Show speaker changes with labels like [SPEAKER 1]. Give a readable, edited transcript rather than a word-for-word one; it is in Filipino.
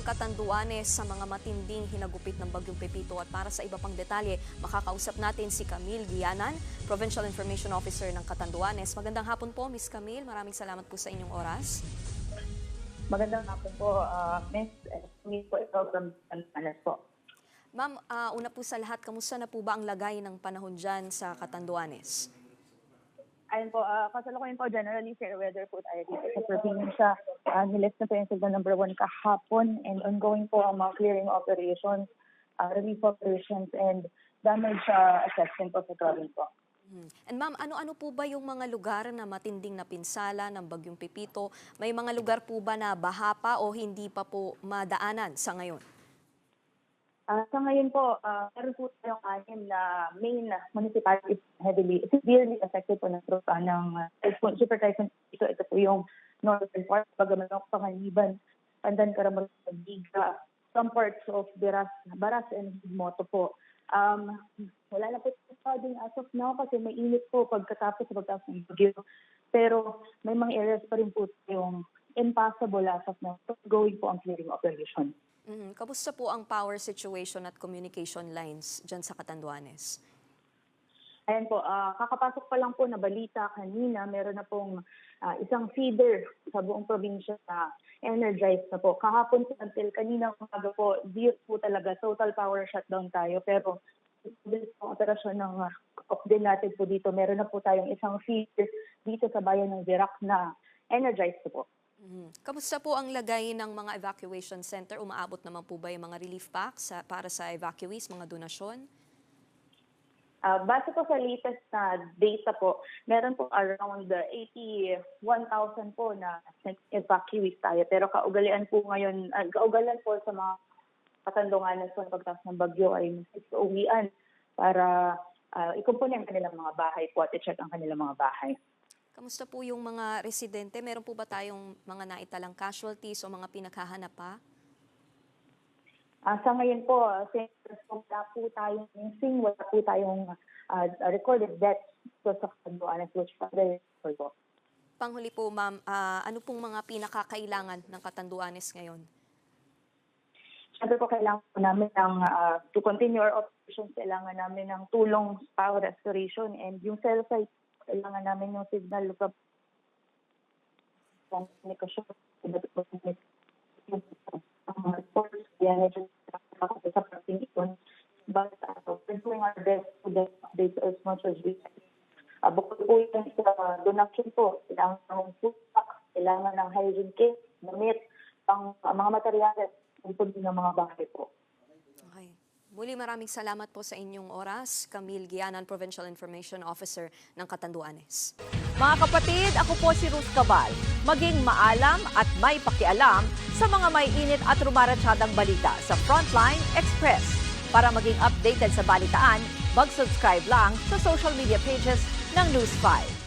[SPEAKER 1] Catanduanes sa mga matinding hinagupit ng Bagyong Pepito at para sa iba pang detalye, makakausap natin si Camille Guianan, Provincial Information Officer ng Catanduanes. Magandang hapon po, Ms. Camille. Maraming salamat po sa inyong oras.
[SPEAKER 2] Magandang hapon po, Ms. Camille po ito from Catanduanes po.
[SPEAKER 1] Ma'am, una po sa lahat, kamusta na po ba ang lagay ng panahon dyan sa Catanduanes?
[SPEAKER 2] Ayun po, kasalukuyan po generally fair weather po tayo dito sa probinsya. Nilist na po yung signal number 1 kahapon and ongoing po ang mga clearing operations, relief operations and damage assessment po sa province po.
[SPEAKER 1] And ma'am, ano-ano po ba yung mga lugar na matinding napinsala ng Bagyong Pepito? May mga lugar po ba na baha pa o hindi pa po madaanan sa ngayon?
[SPEAKER 2] Sa ngayon po, meron po tayong anim na main municipalities severely affected po ng tropa ng Super Typhoon Pepito. Ito po yung northern part, Bagamanok, Panganiban, Pandan, Caramal, Giga, some parts of Baras and Moto po. Wala na po din as of now kasi mainit po pagkatapos ng bagyo. Pero may mga areas pa rin po yung impossible as of now. Going po ang clearing operation.
[SPEAKER 1] Kamusta po ang power situation at communication lines dyan sa Catanduanes?
[SPEAKER 2] Ayan po, kakapasok pa lang po na balita kanina, meron na pong isang feeder sa buong probinsya na energized na po. Kahapon po until kanina umaga po, zero po talaga, total power shutdown tayo. Pero ang operasyon ng din natin po dito, meron na po tayong isang feeder dito sa bayan ng Virac na energized po.
[SPEAKER 1] Kamusta po ang lagay ng mga evacuation center? Umaabot naman po ba yung mga relief packs para sa evacuees, mga donasyon?
[SPEAKER 2] Base po sa latest na data po, meron po around 81,000 po na evacuees tayo. Pero kaugalan po sa mga Catanduanes po ng pagtaas ng bagyo ay uwian para ikumpunin ang kanilang mga bahay po at i-check ang kanilang mga bahay.
[SPEAKER 1] Kamusta po yung mga residente? Meron po ba tayong mga naitalang casualties o mga pinaghahanap pa?
[SPEAKER 2] Sa ngayon po, since wala po tayong missing, wala po tayong recorded deaths sa Catanduanes, which very po.
[SPEAKER 1] Panghuli po, ma'am, ano pong mga pinakakailangan ng Catanduanes ngayon?
[SPEAKER 2] Siyempre po kailangan po namin to continue our operations, kailangan namin ng tulong power restoration and yung cell site, kailangan namin yung signal communication reports, sa parting ito. But we're doing our best to get updates as much as we can. Bukod po yung sa donation po, kailangan ng food packs, kailangan ng hygiene kit, damit, mga materyales, ito din ng mga bahay po.
[SPEAKER 1] Okay. Muli maraming salamat po sa inyong oras. Camille Guianan, Provincial Information Officer ng Catanduanes.
[SPEAKER 3] Mga kapatid, ako po si Ruth Cabal. Maging maalam at may pakialam sa mga may init at rumaratsadang balita sa Frontline Express. Para maging updated sa balitaan, mag-subscribe lang sa social media pages ng News 5.